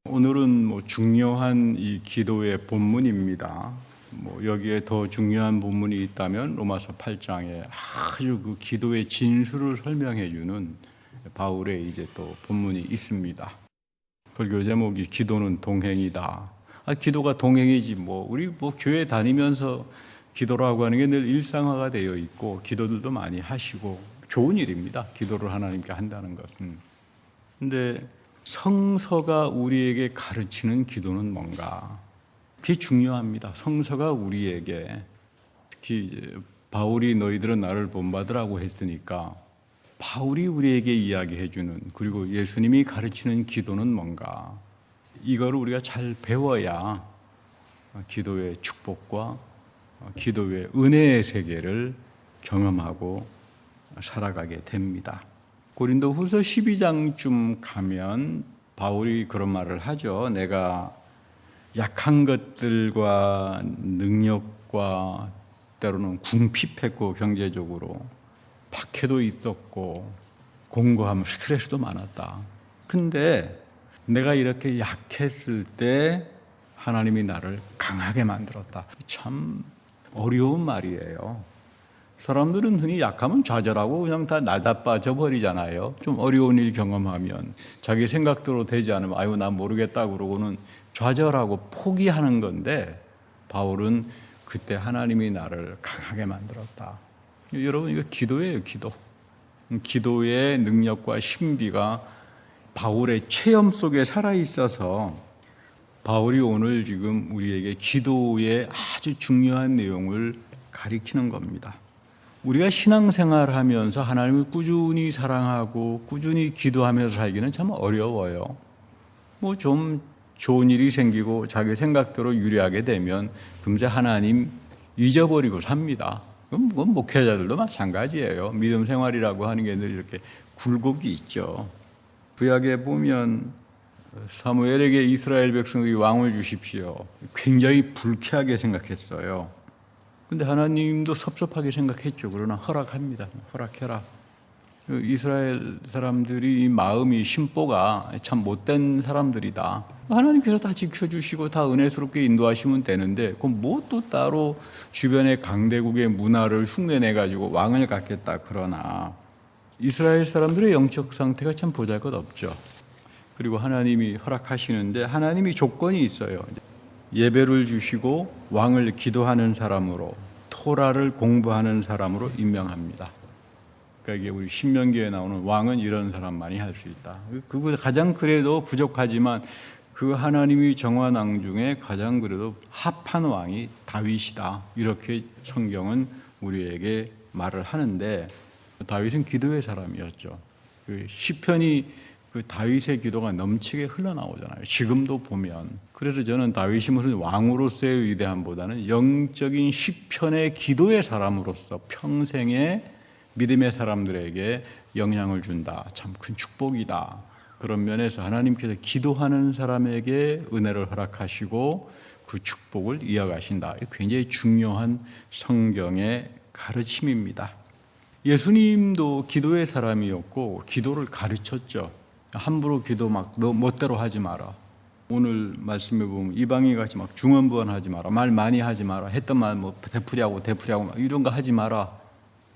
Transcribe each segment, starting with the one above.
오늘은 중요한 이 기도의 본문입니다. 여기에 더 중요한 본문이 있다면 로마서 8장에 아주 그 기도의 진수를 설명해 주는 바울의 이제 또 본문이 있습니다. 설교 제목이 기도는 동행이다. 기도가 동행이지 우리 교회 다니면서 기도라고 하는 게 늘 일상화가 되어 있고 기도들도 많이 하시고 좋은 일입니다. 기도를 하나님께 한다는 것은. 근데 성서가 우리에게 가르치는 기도는 뭔가? 그게 중요합니다. 성서가 우리에게, 특히 이제 바울이 너희들은 나를 본받으라고 했으니까 바울이 우리에게 이야기해주는, 그리고 예수님이 가르치는 기도는 뭔가? 이거를 우리가 잘 배워야 기도의 축복과 기도의 은혜의 세계를 경험하고 살아가게 됩니다. 고린도후서 12장쯤 가면 바울이 그런 말을 하죠. 내가 약한 것들과 능력과 때로는 궁핍했고 경제적으로 박해도 있었고 공고하면 스트레스도 많았다. 근데 내가 이렇게 약했을 때 하나님이 나를 강하게 만들었다. 참 어려운 말이에요. 사람들은 흔히 약하면 좌절하고 그냥 다 나자빠져 버리잖아요. 좀 어려운 일 경험하면 자기 생각대로 되지 않으면 아유 난 모르겠다 그러고는 좌절하고 포기하는 건데, 바울은 그때 하나님이 나를 강하게 만들었다. 여러분, 이거 기도예요. 기도의 능력과 신비가 바울의 체험 속에 살아있어서 바울이 오늘 지금 우리에게 기도의 아주 중요한 내용을 가리키는 겁니다. 우리가 신앙생활 하면서 하나님을 꾸준히 사랑하고 꾸준히 기도하면서 살기는 참 어려워요. 좀 좋은 일이 생기고 자기 생각대로 유리하게 되면 금세 하나님 잊어버리고 삽니다. 그건 목회자들도 마찬가지예요. 믿음 생활이라고 하는 게 늘 이렇게 굴곡이 있죠. 구약에 보면 사무엘에게 이스라엘 백성들이 왕을 주십시오. 굉장히 불쾌하게 생각했어요. 근데 하나님도 섭섭하게 생각했죠. 그러나 허락합니다. 허락해라. 이스라엘 사람들이 이 마음이, 심보가 참 못된 사람들이다. 하나님께서 다 지켜주시고 다 은혜스럽게 인도하시면 되는데 그럼 또 따로 주변의 강대국의 문화를 흉내내가지고 왕을 갖겠다. 그러나 이스라엘 사람들의 영적 상태가 참 보잘것없죠. 그리고 하나님이 허락하시는데 하나님이 조건이 있어요. 예배를 주시고 왕을 기도하는 사람으로, 토라를 공부하는 사람으로 임명합니다. 그러니까 이게 우리 신명기에 나오는 왕은 이런 사람만이 할 수 있다. 그거 가장 그래도 부족하지만 그 하나님이 정한 왕 중에 가장 그래도 합한 왕이 다윗이다. 이렇게 성경은 우리에게 말을 하는데, 다윗은 기도의 사람이었죠. 시편이 그 다윗의 기도가 넘치게 흘러나오잖아요. 지금도 보면. 그래서 저는 다윗이 무슨 왕으로서의 위대함보다는 영적인 시편의 기도의 사람으로서 평생의 믿음의 사람들에게 영향을 준다. 참 큰 축복이다. 그런 면에서 하나님께서 기도하는 사람에게 은혜를 허락하시고 그 축복을 이어가신다. 굉장히 중요한 성경의 가르침입니다. 예수님도 기도의 사람이었고 기도를 가르쳤죠. 함부로 기도 너 멋대로 하지 마라. 오늘 말씀에 보면 이방인 같이 중언부언하지 마라. 말 많이 하지 마라. 했던 말 되풀이하고 이런 거 하지 마라.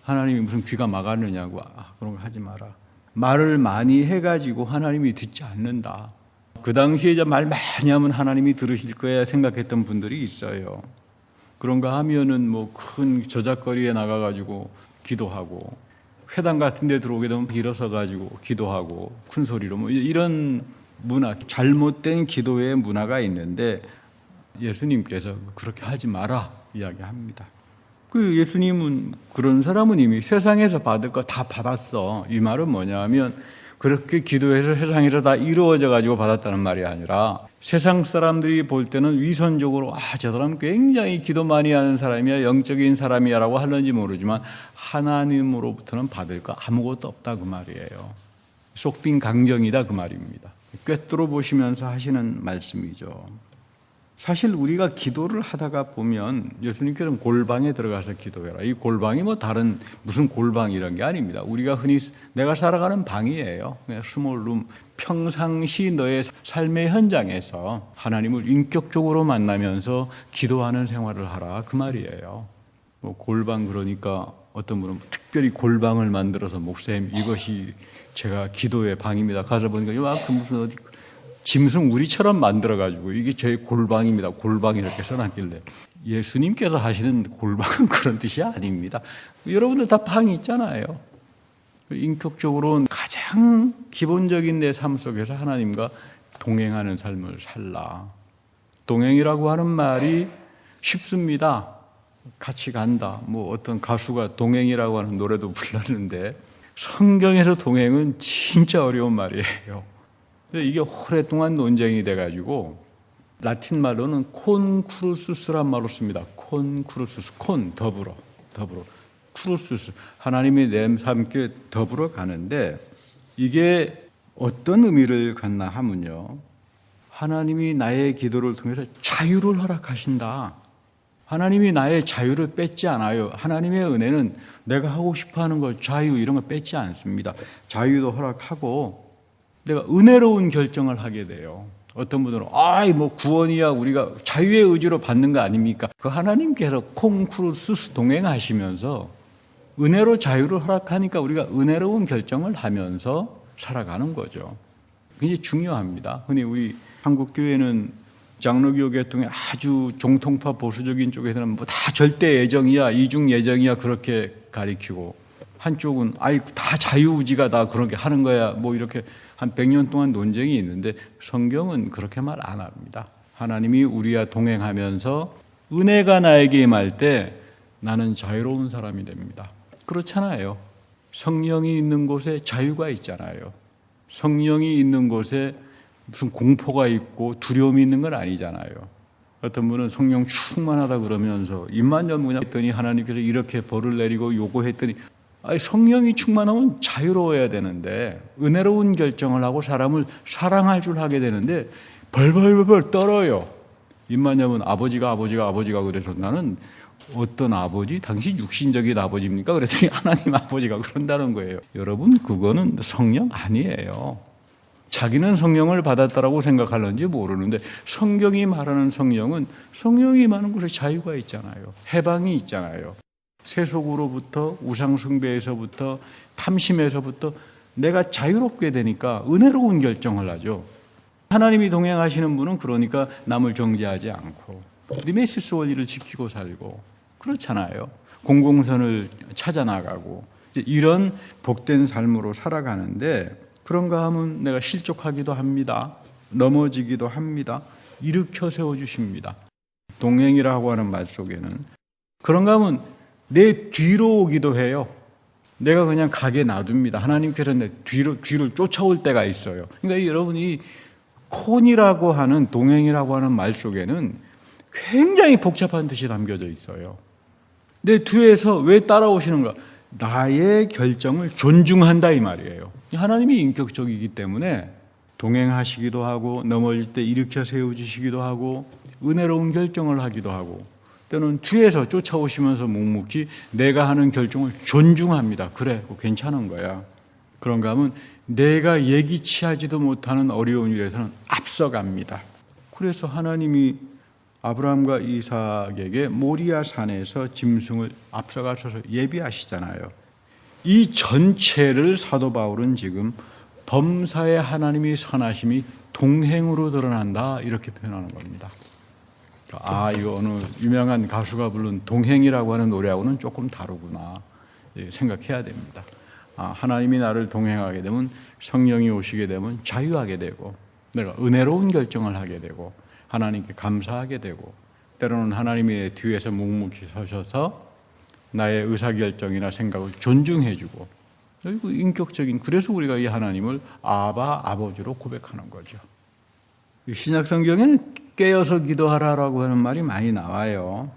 하나님이 무슨 귀가 막았느냐고. 그런 거 하지 마라. 말을 많이 해가지고 하나님이 듣지 않는다. 그 당시에 이제 말 많이 하면 하나님이 들으실 거야 생각했던 분들이 있어요. 그런가 하면은 큰 저작거리에 나가가지고 기도하고, 회당 같은 데 들어오게 되면 일어서 가지고 기도하고 큰 소리로 이런 문화, 잘못된 기도의 문화가 있는데 예수님께서 그렇게 하지 마라 이야기합니다. 그 예수님은 그런 사람은 이미 세상에서 받을 거 다 받았어. 이 말은 뭐냐면 그렇게 기도해서 세상에서 다 이루어져 가지고 받았다는 말이 아니라 세상 사람들이 볼 때는 위선적으로 저 사람 굉장히 기도 많이 하는 사람이야, 영적인 사람이야 라고 하는지 모르지만 하나님으로부터는 받을 거 아무것도 없다 그 말이에요. 쏙빈 강정이다 그 말입니다. 꿰뚫어 보시면서 하시는 말씀이죠. 사실 우리가 기도를 하다가 보면 예수님께서는 골방에 들어가서 기도해라. 이 골방이 뭐 다른 무슨 골방 이런 게 아닙니다. 우리가 흔히 내가 살아가는 방이에요. 그냥 스몰룸. 평상시 너의 삶의 현장에서 하나님을 인격적으로 만나면서 기도하는 생활을 하라. 그 말이에요. 뭐 골방 그러니까 어떤 분은 특별히 골방을 만들어서 목사님 이것이 제가 기도의 방입니다. 가서 보니까 그 무슨 어디 짐승 우리처럼 만들어가지고 이게 제 골방입니다. 골방 이렇게 써놨길래 예수님께서 하시는 골방은 그런 뜻이 아닙니다. 여러분들 다 방이 있잖아요. 인격적으로 가장 기본적인 내 삶 속에서 하나님과 동행하는 삶을 살라. 동행이라고 하는 말이 쉽습니다. 같이 간다. 뭐 어떤 가수가 동행이라고 하는 노래도 불렀는데 성경에서 동행은 진짜 어려운 말이에요. 이게 오랫동안 논쟁이 돼가지고 라틴 말로는 콘크루스스란 말로 씁니다. 콘크루스스, 콘 더불어 크루스스 하나님이 내 함께 더불어 가는데 이게 어떤 의미를 갖나 하면요, 하나님이 나의 기도를 통해서 자유를 허락하신다. 하나님이 나의 자유를 뺏지 않아요. 하나님의 은혜는 내가 하고 싶어하는 것, 자유 이런 거 뺏지 않습니다. 자유도 허락하고 내가 은혜로운 결정을 하게 돼요. 어떤 분들은 뭐 구원이야 우리가 자유의 의지로 받는 거 아닙니까? 그 하나님께서 콩크루스스 동행하시면서 은혜로 자유를 허락하니까 우리가 은혜로운 결정을 하면서 살아가는 거죠. 굉장히 중요합니다. 흔히 우리 한국 교회는 장로교 계통의 아주 정통파 보수적인 쪽에서는 뭐 다 절대 예정이야, 이중 예정이야 그렇게 가리키고, 한쪽은 다 자유의지가 다 그렇게 하는 거야 뭐 이렇게 한 100년 동안 논쟁이 있는데 성경은 그렇게 말 안 합니다. 하나님이 우리와 동행하면서 은혜가 나에게 임할 때 나는 자유로운 사람이 됩니다. 그렇잖아요. 성령이 있는 곳에 자유가 있잖아요. 성령이 있는 곳에 무슨 공포가 있고 두려움이 있는 건 아니잖아요. 어떤 분은 성령 충만하다 그러면서 입만 열면 했더니 하나님께서 이렇게 벌을 내리고 요구했더니 성령이 충만하면 자유로워야 되는데 은혜로운 결정을 하고 사람을 사랑할 줄 하게 되는데 벌벌벌 떨어요. 입만 열면 아버지가 그래서 나는 어떤 아버지? 당신 육신적인 아버지입니까? 그랬더니 하나님 아버지가 그런다는 거예요. 여러분 그거는 성령 아니에요. 자기는 성령을 받았다라고 생각하는지 모르는데 성경이 말하는 성령은 성령이 많은 곳에 자유가 있잖아요. 해방이 있잖아요. 세속으로부터 우상숭배에서부터 탐심에서부터 내가 자유롭게 되니까 은혜로운 결정을 하죠. 하나님이 동행하시는 분은 그러니까 남을 정죄하지 않고 니메시스 원리를 지키고 살고 그렇잖아요. 공공선을 찾아나가고 이런 복된 삶으로 살아가는데 그런가 하면 내가 실족하기도 합니다. 넘어지기도 합니다. 일으켜 세워주십니다. 동행이라고 하는 말 속에는 그런가 하면 내 뒤로 오기도 해요. 내가 그냥 가게 놔둡니다. 하나님께서 내 뒤를 쫓아올 때가 있어요. 그러니까 여러분이 콘이라고 하는 동행이라고 하는 말 속에는 굉장히 복잡한 뜻이 담겨져 있어요. 내 뒤에서 왜 따라오시는가? 나의 결정을 존중한다 이 말이에요. 하나님이 인격적이기 때문에 동행하시기도 하고 넘어질 때 일으켜 세워주시기도 하고 은혜로운 결정을 하기도 하고 때는 뒤에서 쫓아오시면서 묵묵히 내가 하는 결정을 존중합니다. 그래, 괜찮은 거야. 그런가 하면 내가 예기치 하지도 못하는 어려운 일에서는 앞서갑니다. 그래서 하나님이 아브라함과 이삭에게 모리아 산에서 짐승을 앞서가셔서 예비하시잖아요. 이 전체를 사도 바울은 지금 범사에 하나님의 선하심이 동행으로 드러난다 이렇게 표현하는 겁니다. 이거 어느 유명한 가수가 부른 동행이라고 하는 노래하고는 조금 다르구나 생각해야 됩니다. 하나님이 나를 동행하게 되면 성령이 오시게 되면 자유하게 되고 내가 은혜로운 결정을 하게 되고 하나님께 감사하게 되고 때로는 하나님의 뒤에서 묵묵히 서셔서 나의 의사결정이나 생각을 존중해주고 그리고 인격적인 그래서 우리가 이 하나님을 아버지로 고백하는 거죠. 신약 성경에는 깨어서 기도하라라고 하는 말이 많이 나와요.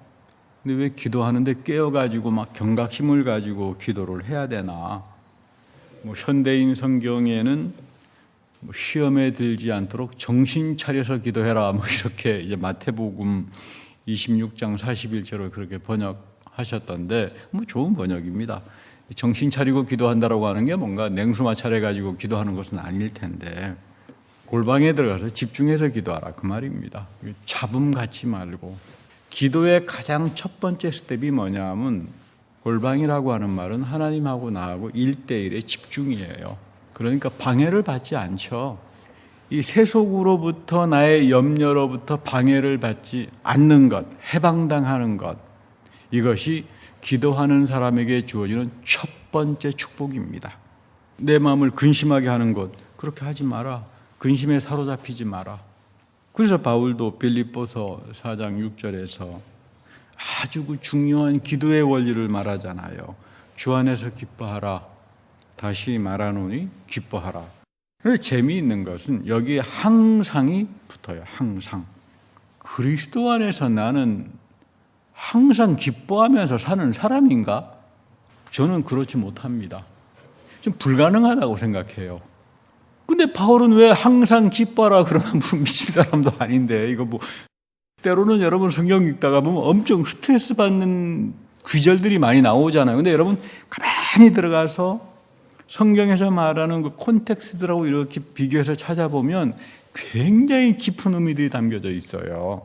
근데 왜 기도하는데 깨어가지고 막 경각심을 가지고 기도를 해야 되나? 현대인 성경에는 시험에 들지 않도록 정신 차려서 기도해라. 이렇게 이제 마태복음 26장 41절을 그렇게 번역하셨던데 좋은 번역입니다. 정신 차리고 기도한다라고 하는 게 뭔가 냉수마 차려가지고 기도하는 것은 아닐 텐데 골방에 들어가서 집중해서 기도하라 그 말입니다. 잡음 갖지 말고. 기도의 가장 첫 번째 스텝이 뭐냐면 골방이라고 하는 말은 하나님하고 나하고 1대1의 집중이에요. 그러니까 방해를 받지 않죠. 이 세속으로부터 나의 염려로부터 방해를 받지 않는 것, 해방당하는 것, 이것이 기도하는 사람에게 주어지는 첫 번째 축복입니다. 내 마음을 근심하게 하는 것, 그렇게 하지 마라. 근심에 사로잡히지 마라. 그래서 바울도 빌립보서 4장 6절에서 아주 그 중요한 기도의 원리를 말하잖아요. 주 안에서 기뻐하라. 다시 말하노니 기뻐하라. 그런데 재미있는 것은 여기에 항상이 붙어요. 항상. 그리스도 안에서 나는 항상 기뻐하면서 사는 사람인가? 저는 그렇지 못합니다. 좀 불가능하다고 생각해요. 근데 바울은 왜 항상 기뻐하라 그러면 미친 사람도 아닌데 이거 때로는 여러분 성경 읽다가 보면 엄청 스트레스 받는 귀절들이 많이 나오잖아요. 근데 여러분 가만히 들어가서 성경에서 말하는 그 콘텍스트라고 이렇게 비교해서 찾아보면 굉장히 깊은 의미들이 담겨져 있어요.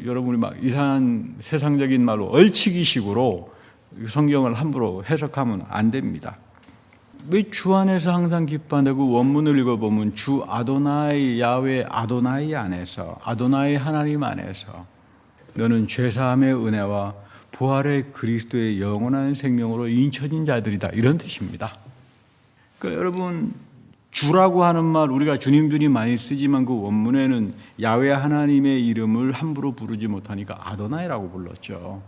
여러분이 막 이상한 세상적인 말로 얼치기식으로 성경을 함부로 해석하면 안 됩니다. 왜 주 안에서 항상 기뻐한다고 원문을 읽어보면 주 아도나이 야훼 아도나이 안에서 아도나이 하나님 안에서 너는 죄사함의 은혜와 부활의 그리스도의 영원한 생명으로 인쳐진 자들이다 이런 뜻입니다. 그러니까 여러분 주라고 하는 말 우리가 주님 많이 쓰지만 그 원문에는 야훼 하나님의 이름을 함부로 부르지 못하니까 아도나이라고 불렀죠.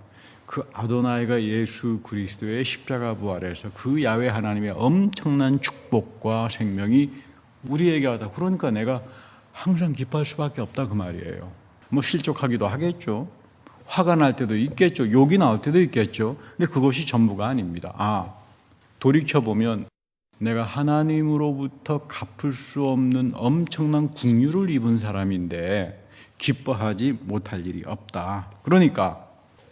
그 아도나이가 예수 그리스도의 십자가 부활에서 그 야훼 하나님의 엄청난 축복과 생명이 우리에게 하다. 그러니까 내가 항상 기뻐할 수밖에 없다 그 말이에요. 실족하기도 하겠죠. 화가 날 때도 있겠죠. 욕이 나올 때도 있겠죠. 근데 그것이 전부가 아닙니다. 돌이켜보면 내가 하나님으로부터 갚을 수 없는 엄청난 국류를 입은 사람인데 기뻐하지 못할 일이 없다. 그러니까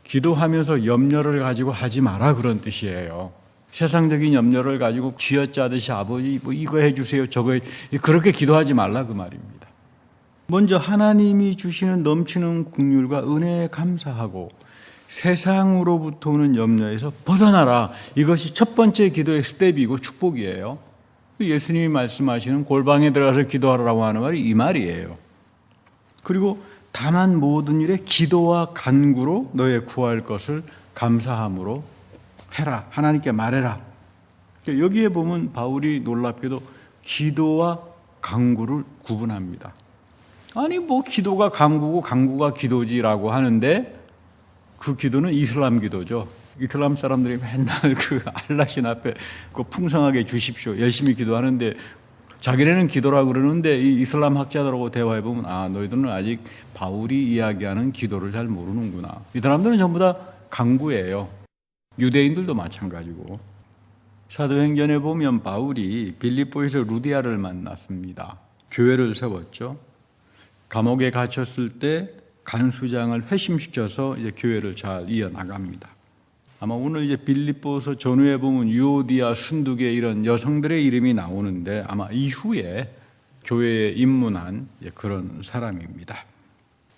기도하면서 염려를 가지고 하지 마라 그런 뜻이에요. 세상적인 염려를 가지고 쥐어짜듯이 아버지 이거 해주세요 저거 그렇게 기도하지 말라 그 말입니다. 먼저 하나님이 주시는 넘치는 국률과 은혜에 감사하고 세상으로부터 오는 염려에서 벗어나라. 이것이 첫 번째 기도의 스텝이고 축복이에요. 예수님이 말씀하시는 골방에 들어가서 기도하라고 하는 말이 이 말이에요. 그리고 다만 모든 일에 기도와 간구로 너의 구할 것을 감사함으로 해라. 하나님께 말해라. 여기에 보면 바울이 놀랍게도 기도와 간구를 구분합니다. 아니 기도가 간구고 간구가 기도지라고 하는데 그 기도는 이슬람 기도죠. 이슬람 사람들이 맨날 그 알라신 앞에 풍성하게 주십시오. 열심히 기도하는데 자기네는 기도라고 그러는데 이 이슬람 학자들하고 대화해보면 너희들은 아직 바울이 이야기하는 기도를 잘 모르는구나. 이 사람들은 전부 다 간구예요. 유대인들도 마찬가지고. 사도행전에 보면 바울이 빌립보에서 루디아를 만났습니다. 교회를 세웠죠. 감옥에 갇혔을 때 간수장을 회심시켜서 이제 교회를 잘 이어나갑니다. 아마 오늘 이제 빌립보서 전후에 보면 유오디아, 순두계 이런 여성들의 이름이 나오는데 아마 이후에 교회에 입문한 그런 사람입니다.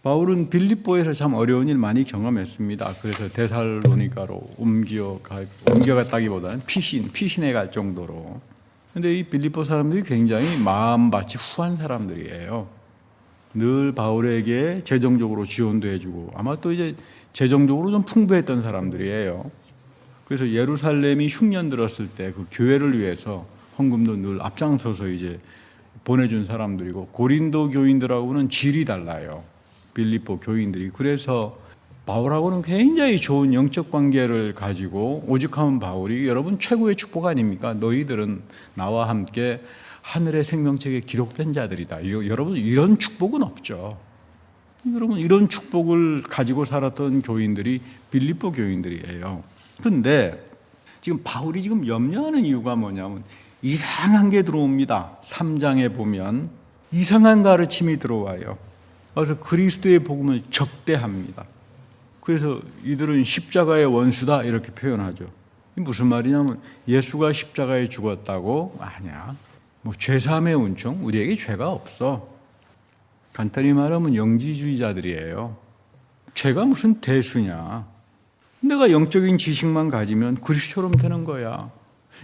바울은 빌립보에서 참 어려운 일 많이 경험했습니다. 그래서 데살로니가로 옮겨갔다기보다는 피신해 갈 정도로. 그런데 이 빌립보 사람들이 굉장히 마음밭이 후한 사람들이에요. 늘 바울에게 재정적으로 지원도 해주고 아마 또 이제 재정적으로 좀 풍부했던 사람들이에요. 그래서 예루살렘이 흉년 들었을 때 그 교회를 위해서 헌금도 늘 앞장서서 이제 보내준 사람들이고 고린도 교인들하고는 질이 달라요. 빌립보 교인들이. 그래서 바울하고는 굉장히 좋은 영적 관계를 가지고 오죽하면 바울이 여러분 최고의 축복 아닙니까? 너희들은 나와 함께 하늘의 생명책에 기록된 자들이다. 여러분 이런 축복은 없죠. 여러분 이런 축복을 가지고 살았던 교인들이 빌립보 교인들이에요. 그런데 지금 바울이 지금 염려하는 이유가 뭐냐면 이상한 게 들어옵니다. 3장에 보면 이상한 가르침이 들어와요. 그래서 그리스도의 복음을 적대합니다. 그래서 이들은 십자가의 원수다 이렇게 표현하죠. 무슨 말이냐면 예수가 십자가에 죽었다고? 아니야. 뭐 죄사함의 은총? 우리에게 죄가 없어. 간단히 말하면 영지주의자들이에요. 죄가 무슨 대수냐. 내가 영적인 지식만 가지면 그리스도처럼 되는 거야.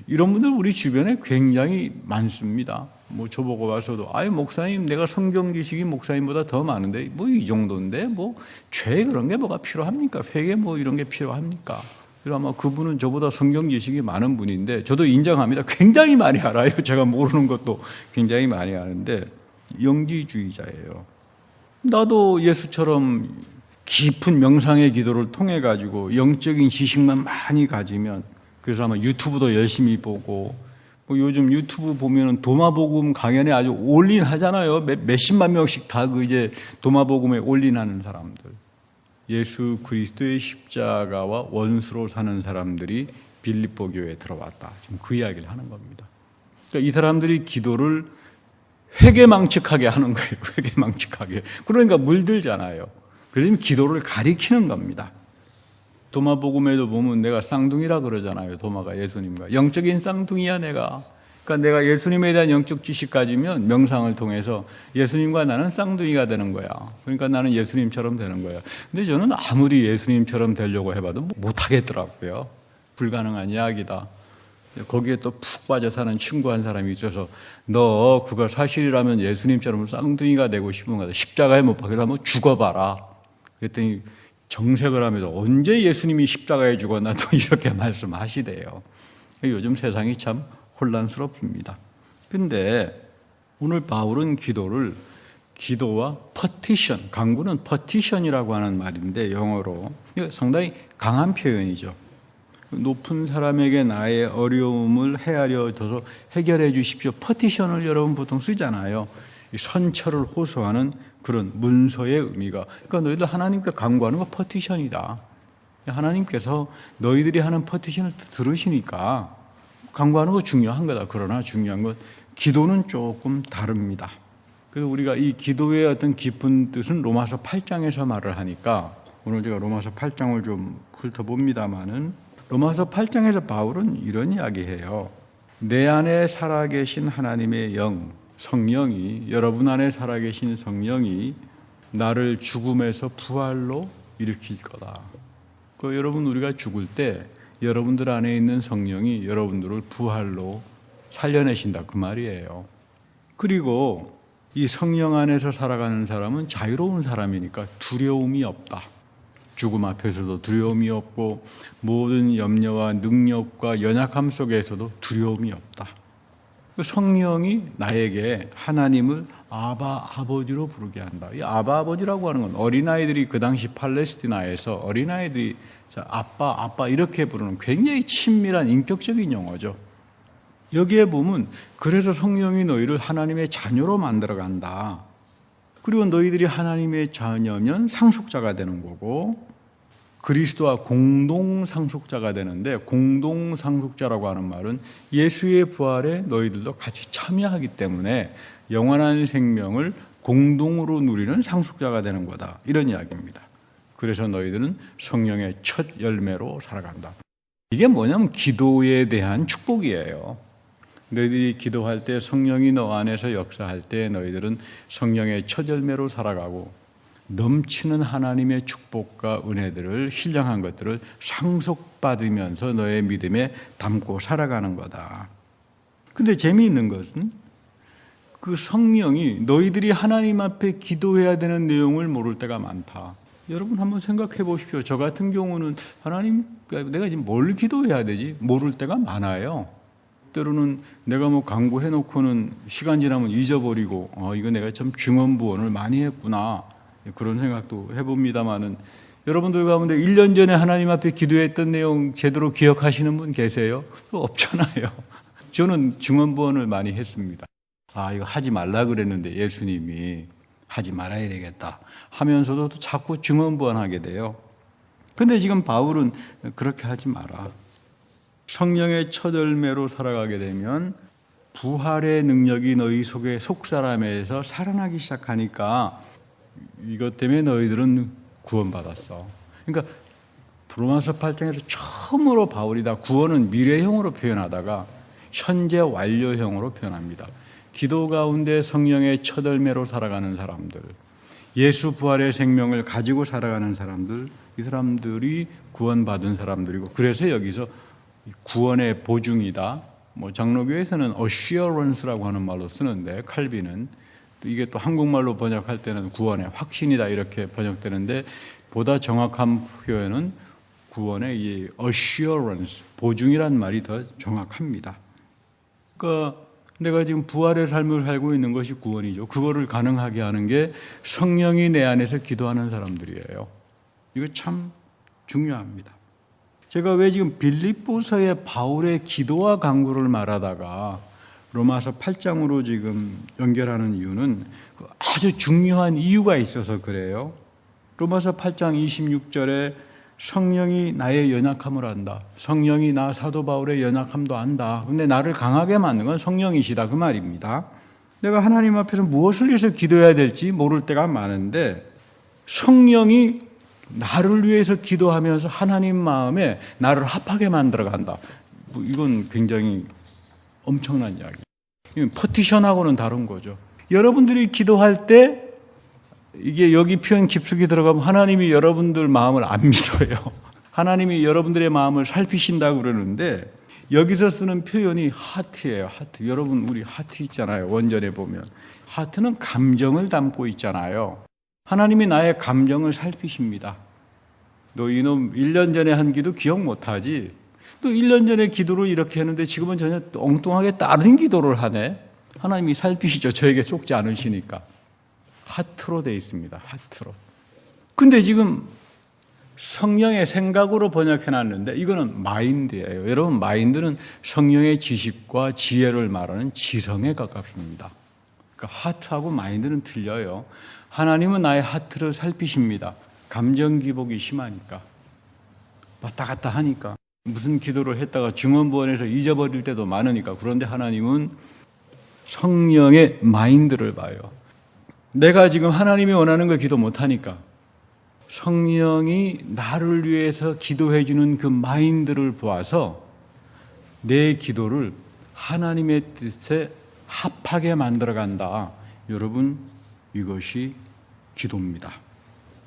이런 분들 우리 주변에 굉장히 많습니다. 뭐 저보고 와서도 목사님 내가 성경 지식이 목사님보다 더 많은데 뭐 이 정도인데 뭐 죄 그런 게 뭐가 필요합니까? 회개 뭐 이런 게 필요합니까? 그래서 아마 그분은 저보다 성경 지식이 많은 분인데 저도 인정합니다. 굉장히 많이 알아요. 제가 모르는 것도 굉장히 많이 아는데 영지주의자예요. 나도 예수처럼 깊은 명상의 기도를 통해 가지고 영적인 지식만 많이 가지면, 그래서 아마 유튜브도 열심히 보고, 뭐 요즘 유튜브 보면은 도마복음 강연에 아주 올인하잖아요. 몇십만 명씩 다 이제 도마복음에 올인하는 사람들. 예수 그리스도의 십자가와 원수로 사는 사람들이 빌립보 교회에 들어왔다. 지금 그 이야기를 하는 겁니다. 그러니까 이 사람들이 기도를 회개망측하게 하는 거예요. 회개망측하게. 그러니까 물들잖아요. 그래서 기도를 가리키는 겁니다. 도마복음에도 보면 내가 쌍둥이라 그러잖아요. 도마가 예수님과. 영적인 쌍둥이야 내가. 그러니까 내가 예수님에 대한 영적 지식 가지면 명상을 통해서 예수님과 나는 쌍둥이가 되는 거야. 그러니까 나는 예수님처럼 되는 거야. 근데 저는 아무리 예수님처럼 되려고 해봐도 못하겠더라고요. 불가능한 이야기다. 거기에 또 푹 빠져 사는 친구 한 사람이 있어서 너 그거 사실이라면 예수님처럼 쌍둥이가 되고 싶은 거다. 십자가에 못 박혀서 죽어봐라. 그랬더니 정색을 하면서 언제 예수님이 십자가에 죽었나 또 이렇게 말씀하시대요. 요즘 세상이 참 혼란스럽습니다. 근데 오늘 바울은 기도와 퍼티션, 강구는 퍼티션이라고 하는 말인데 영어로 상당히 강한 표현이죠. 높은 사람에게 나의 어려움을 헤아려 줘서 해결해 주십시오. 퍼티션을 여러분 보통 쓰잖아요. 선처를 호소하는 그런 문서의 의미가. 그러니까 너희들 하나님께 간구하는 거 퍼티션이다. 하나님께서 너희들이 하는 퍼티션을 들으시니까 간구하는 거 중요한 거다. 그러나 중요한 건 기도는 조금 다릅니다. 그래서 우리가 이 기도의 어떤 깊은 뜻은 로마서 8장에서 말을 하니까 오늘 제가 로마서 8장을 좀 훑어봅니다마는 로마서 8장에서 바울은 이런 이야기해요. 내 안에 살아계신 하나님의 영, 성령이, 여러분 안에 살아계신 성령이 나를 죽음에서 부활로 일으킬 거다. 여러분 우리가 죽을 때 여러분들 안에 있는 성령이 여러분들을 부활로 살려내신다 그 말이에요. 그리고 이 성령 안에서 살아가는 사람은 자유로운 사람이니까 두려움이 없다. 죽음 앞에서도 두려움이 없고 모든 염려와 능력과 연약함 속에서도 두려움이 없다. 성령이 나에게 하나님을 아바 아버지로 부르게 한다. 이 아바 아버지라고 하는 건 어린아이들이 그 당시 팔레스티나에서 어린아이들이 아빠 이렇게 부르는 굉장히 친밀한 인격적인 용어죠. 여기에 보면 그래서 성령이 너희를 하나님의 자녀로 만들어 간다. 그리고 너희들이 하나님의 자녀면 상속자가 되는 거고 그리스도와 공동 상속자가 되는데 공동 상속자라고 하는 말은 예수의 부활에 너희들도 같이 참여하기 때문에 영원한 생명을 공동으로 누리는 상속자가 되는 거다. 이런 이야기입니다. 그래서 너희들은 성령의 첫 열매로 살아간다. 이게 뭐냐면 기도에 대한 축복이에요. 너희들이 기도할 때 성령이 너 안에서 역사할 때 너희들은 성령의 첫 열매로 살아가고 넘치는 하나님의 축복과 은혜들을 신령한 것들을 상속받으면서 너의 믿음에 담고 살아가는 거다. 근데 재미있는 것은 그 성령이 너희들이 하나님 앞에 기도해야 되는 내용을 모를 때가 많다. 여러분 한번 생각해 보십시오. 저 같은 경우는 하나님 내가 지금 뭘 기도해야 되지? 모를 때가 많아요. 때로는 내가 뭐 강구해 놓고는 시간 지나면 잊어버리고 이거 내가 참 증언부언을 많이 했구나 그런 생각도 해봅니다마는 여러분들 가운데 1년 전에 하나님 앞에 기도했던 내용 제대로 기억하시는 분 계세요? 없잖아요. 저는 증언부언을 많이 했습니다. 이거 하지 말라 그랬는데 예수님이 하지 말아야 되겠다 하면서도 또 자꾸 증언부언하게 돼요. 근데 지금 바울은 그렇게 하지 마라. 성령의 첫 열매로 살아가게 되면 부활의 능력이 너희 속에 속사람에서 살아나기 시작하니까 이것 때문에 너희들은 구원받았어. 그러니까 로마서 8장에서 처음으로 바울이 다 구원은 미래형으로 표현하다가 현재 완료형으로 표현합니다. 기도 가운데 성령의 첫 열매로 살아가는 사람들, 예수 부활의 생명을 가지고 살아가는 사람들, 이 사람들이 구원받은 사람들이고, 그래서 여기서 구원의 보증이다. 장로교에서는 assurance라고 하는 말로 쓰는데, 칼빈은 이게 또 한국말로 번역할 때는 구원의 확신이다 이렇게 번역되는데, 보다 정확한 표현은 구원의 이 assurance, 보증이란 말이 더 정확합니다. 그러니까 내가 지금 부활의 삶을 살고 있는 것이 구원이죠. 그거를 가능하게 하는 게 성령이 내 안에서 기도하는 사람들이에요. 이거 참 중요합니다. 제가 왜 지금 빌립보서의 바울의 기도와 간구를 말하다가 로마서 8장으로 지금 연결하는 이유는 아주 중요한 이유가 있어서 그래요. 로마서 8장 26절에 성령이 나의 연약함을 안다. 성령이 나 사도 바울의 연약함도 안다. 근데 나를 강하게 만든 건 성령이시다 그 말입니다. 내가 하나님 앞에서 무엇을 위해서 기도해야 될지 모를 때가 많은데 성령이 나를 위해서 기도하면서 하나님 마음에 나를 합하게 만들어 간다. 이건 굉장히 엄청난 이야기. 퍼티션하고는 다른 거죠. 여러분들이 기도할 때 이게 여기 표현 깊숙이 들어가면 하나님이 여러분들 마음을 안 믿어요. 하나님이 여러분들의 마음을 살피신다고 그러는데 여기서 쓰는 표현이 하트예요. 하트. 여러분 우리 하트 있잖아요. 원전에 보면. 하트는 감정을 담고 있잖아요. 하나님이 나의 감정을 살피십니다. 너 이놈 1년 전에 한 기도 기억 못하지? 또 1년 전에 기도를 이렇게 했는데 지금은 전혀 엉뚱하게 다른 기도를 하네. 하나님이 살피시죠. 저에게 속지 않으시니까. 하트로 되어 있습니다. 하트로. 근데 지금 성령의 생각으로 번역해놨는데 이거는 마인드예요. 여러분 마인드는 성령의 지식과 지혜를 말하는 지성에 가깝습니다. 그러니까 하트하고 마인드는 틀려요. 하나님은 나의 하트를 살피십니다. 감정 기복이 심하니까. 왔다 갔다 하니까. 무슨 기도를 했다가 증언부원에서 잊어버릴 때도 많으니까. 그런데 하나님은 성령의 마인드를 봐요. 내가 지금 하나님이 원하는 걸 기도 못하니까 성령이 나를 위해서 기도해 주는 그 마인드를 보아서 내 기도를 하나님의 뜻에 합하게 만들어 간다. 여러분 이것이 기도입니다.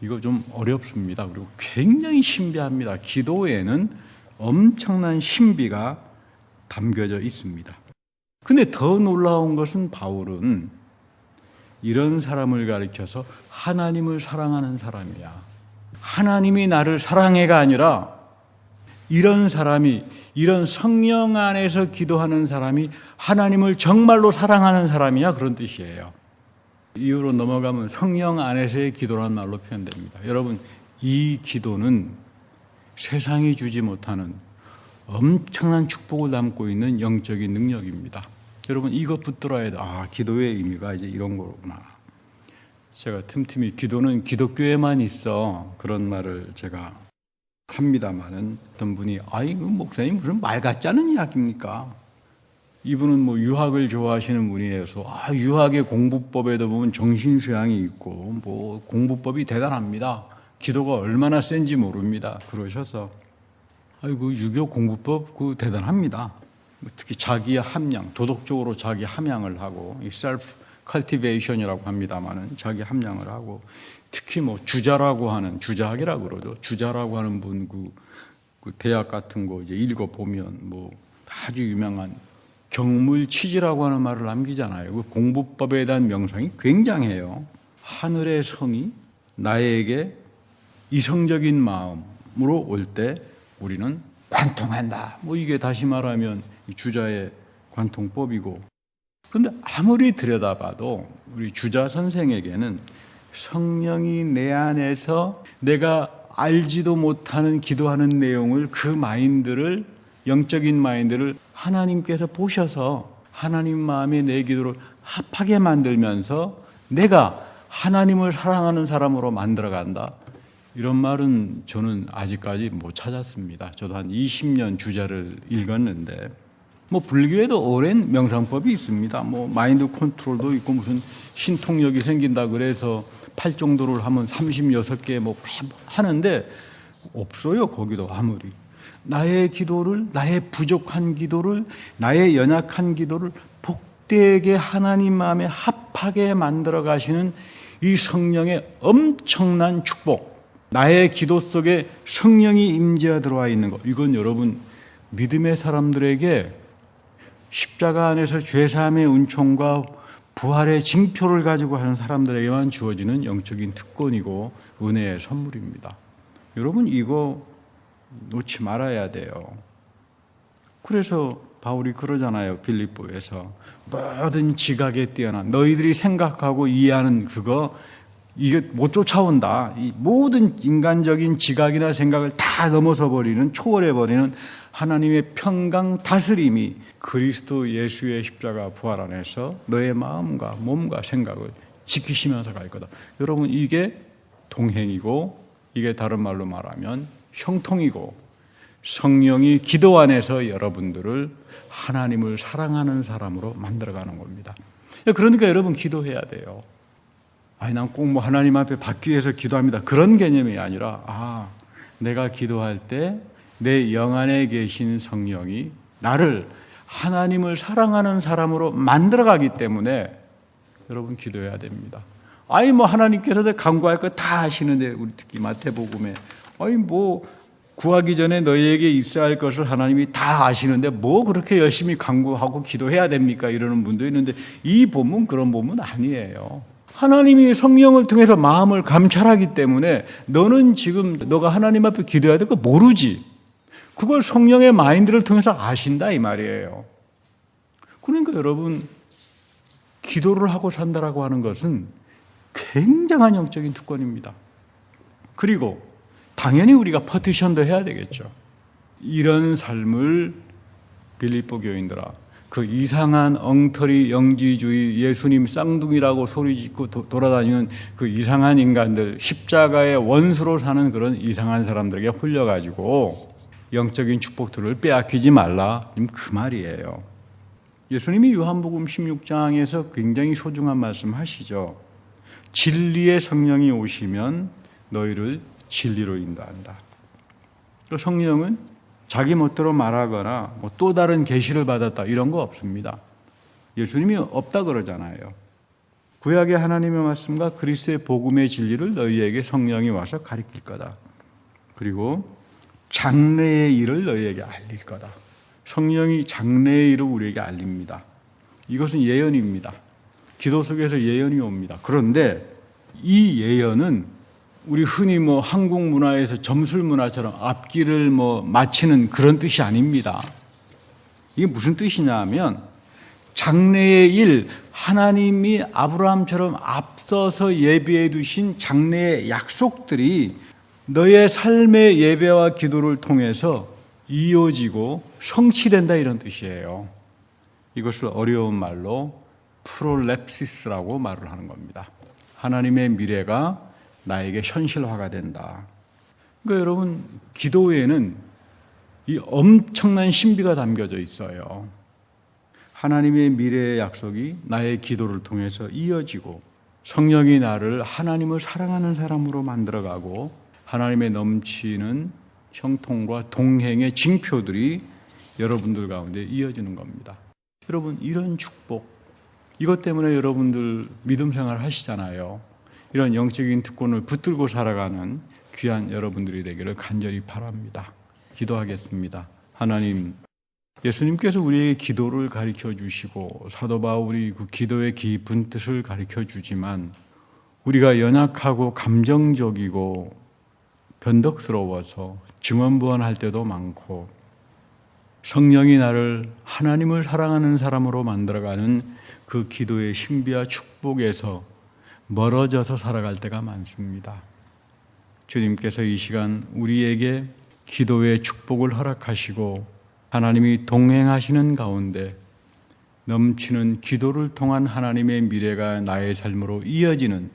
이거 좀 어렵습니다. 그리고 굉장히 신비합니다. 기도에는 엄청난 신비가 담겨져 있습니다. 근데 더 놀라운 것은 바울은 이런 사람을 가리켜서 하나님을 사랑하는 사람이야. 하나님이 나를 사랑해가 아니라 이런 사람이, 이런 성령 안에서 기도하는 사람이 하나님을 정말로 사랑하는 사람이야. 그런 뜻이에요. 이후로 넘어가면 성령 안에서의 기도란 말로 표현됩니다. 여러분, 이 기도는 세상이 주지 못하는 엄청난 축복을 담고 있는 영적인 능력입니다. 여러분 이거 붙들어야 돼. 기도의 의미가 이제 이런 거구나. 제가 틈틈이 기도는 기독교에만 있어 그런 말을 제가 합니다만은 어떤 분이 이거 목사님 무슨 말 같지 않은 이야기입니까? 이분은 유학을 좋아하시는 분이라서 유학의 공부법에도 보면 정신수양이 있고 공부법이 대단합니다. 기도가 얼마나 센지 모릅니다. 그러셔서 유교 공부법 대단합니다. 특히 자기의 함량, 도덕적으로 자기 함양을 하고 self cultivation이라고 합니다만은 자기 함양을 하고 특히 주자라고 하는 주자학이라고 그러죠. 주자라고 하는 분 그 대학 같은 거 이제 읽어 보면 아주 유명한 경물치지라고 하는 말을 남기잖아요. 그 공부법에 대한 명성이 굉장해요. 하늘의 성이 나에게 이성적인 마음으로 올 때 우리는 관통한다. 이게 다시 말하면 주자의 관통법이고. 그런데 아무리 들여다봐도 우리 주자 선생에게는 성령이 내 안에서 내가 알지도 못하는 기도하는 내용을 그 마인드를, 영적인 마인드를 하나님께서 보셔서 하나님 마음에 내 기도를 합하게 만들면서 내가 하나님을 사랑하는 사람으로 만들어간다. 이런 말은 저는 아직까지 못 찾았습니다. 저도 한 20년 주자를 읽었는데 뭐 불교에도 오랜 명상법이 있습니다. 뭐 마인드 컨트롤도 있고 무슨 신통력이 생긴다 그래서 팔정도를 하면 36개 뭐 하는데 없어요. 거기도 아무리. 나의 기도를, 나의 부족한 기도를, 나의 연약한 기도를 복되게 하나님 마음에 합하게 만들어 가시는 이 성령의 엄청난 축복, 나의 기도 속에 성령이 임재하 들어와 있는 것, 이건 여러분 믿음의 사람들에게 십자가 안에서 죄사함의 은총과 부활의 징표를 가지고 하는 사람들에게만 주어지는 영적인 특권이고 은혜의 선물입니다. 여러분 이거 놓지 말아야 돼요. 그래서 바울이 그러잖아요. 빌립보에서 모든 지각에 뛰어난 너희들이 생각하고 이해하는 그거 이게 못 쫓아온다. 이 모든 인간적인 지각이나 생각을 다 넘어서 버리는, 초월해 버리는 하나님의 평강 다스림이 그리스도 예수의 십자가 부활 안에서 너의 마음과 몸과 생각을 지키시면서 갈 거다. 여러분 이게 동행이고, 이게 다른 말로 말하면 형통이고, 성령이 기도 안에서 여러분들을 하나님을 사랑하는 사람으로 만들어가는 겁니다. 그러니까 여러분 기도해야 돼요. 아니 난 꼭 뭐 하나님 앞에 받기 위해서 기도합니다, 그런 개념이 아니라 내가 기도할 때 내 영 안에 계신 성령이 나를 하나님을 사랑하는 사람으로 만들어가기 때문에 여러분 기도해야 됩니다. 아니 뭐 하나님께서 간구할 거 다 하시는데, 우리 특히 마태복음에 아니 뭐 구하기 전에 너희에게 있어야 할 것을 하나님이 다 아시는데 뭐 그렇게 열심히 간구하고 기도해야 됩니까? 이러는 분도 있는데, 이 본문 그런 본문 아니에요. 하나님이 성령을 통해서 마음을 감찰하기 때문에 너는 지금 너가 하나님 앞에 기도해야 될 거 모르지. 그걸 성령의 마인드를 통해서 아신다 이 말이에요. 그러니까 여러분 기도를 하고 산다라고 하는 것은 굉장한 영적인 특권입니다. 그리고 당연히 우리가 퍼티션도 해야 되겠죠. 이런 삶을 빌립보 교인들아, 그 이상한 엉터리 영지주의 예수님 쌍둥이라고 소리짓고 돌아다니는 그 이상한 인간들, 십자가의 원수로 사는 그런 이상한 사람들에게 홀려가지고 영적인 축복들을 빼앗기지 말라, 그 말이에요. 예수님이 요한복음 16장에서 굉장히 소중한 말씀 하시죠. 진리의 성령이 오시면 너희를 진리로 인도한다. 성령은 자기 멋대로 말하거나 뭐 또 다른 계시를 받았다 이런 거 없습니다. 예수님이 없다 그러잖아요. 구약의 하나님의 말씀과 그리스도의 복음의 진리를 너희에게 성령이 와서 가르칠 거다. 그리고 장래의 일을 너희에게 알릴 거다. 성령이 장래의 일을 우리에게 알립니다. 이것은 예언입니다. 기도 속에서 예언이 옵니다. 그런데 이 예언은 우리 흔히 뭐 한국 문화에서 점술 문화처럼 앞길을 뭐 마치는 그런 뜻이 아닙니다. 이게 무슨 뜻이냐 하면 장래의 일, 하나님이 아브라함처럼 앞서서 예비해 두신 장래의 약속들이 너의 삶의 예배와 기도를 통해서 이어지고 성취된다 이런 뜻이에요. 이것을 어려운 말로 프롤랩시스라고 말을 하는 겁니다. 하나님의 미래가 나에게 현실화가 된다. 그러니까 여러분 기도에는 이 엄청난 신비가 담겨져 있어요. 하나님의 미래의 약속이 나의 기도를 통해서 이어지고, 성령이 나를 하나님을 사랑하는 사람으로 만들어가고, 하나님의 넘치는 형통과 동행의 징표들이 여러분들 가운데 이어지는 겁니다. 여러분 이런 축복, 이것 때문에 여러분들 믿음 생활 하시잖아요. 이런 영적인 특권을 붙들고 살아가는 귀한 여러분들이 되기를 간절히 바랍니다. 기도하겠습니다. 하나님, 예수님께서 우리에게 기도를 가르쳐 주시고 사도 바울이 그 기도의 깊은 뜻을 가르쳐 주지만, 우리가 연약하고 감정적이고 변덕스러워서 증언부언할 때도 많고, 성령이 나를 하나님을 사랑하는 사람으로 만들어가는 그 기도의 신비와 축복에서 멀어져서 살아갈 때가 많습니다. 주님께서 이 시간 우리에게 기도의 축복을 허락하시고 하나님이 동행하시는 가운데 넘치는 기도를 통한 하나님의 미래가 나의 삶으로 이어지는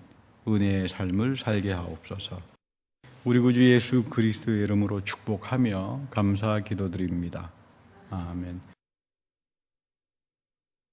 은혜의 삶을 살게 하옵소서. 우리 구주 예수 그리스도의 이름으로 축복하며 감사 기도드립니다. 아멘.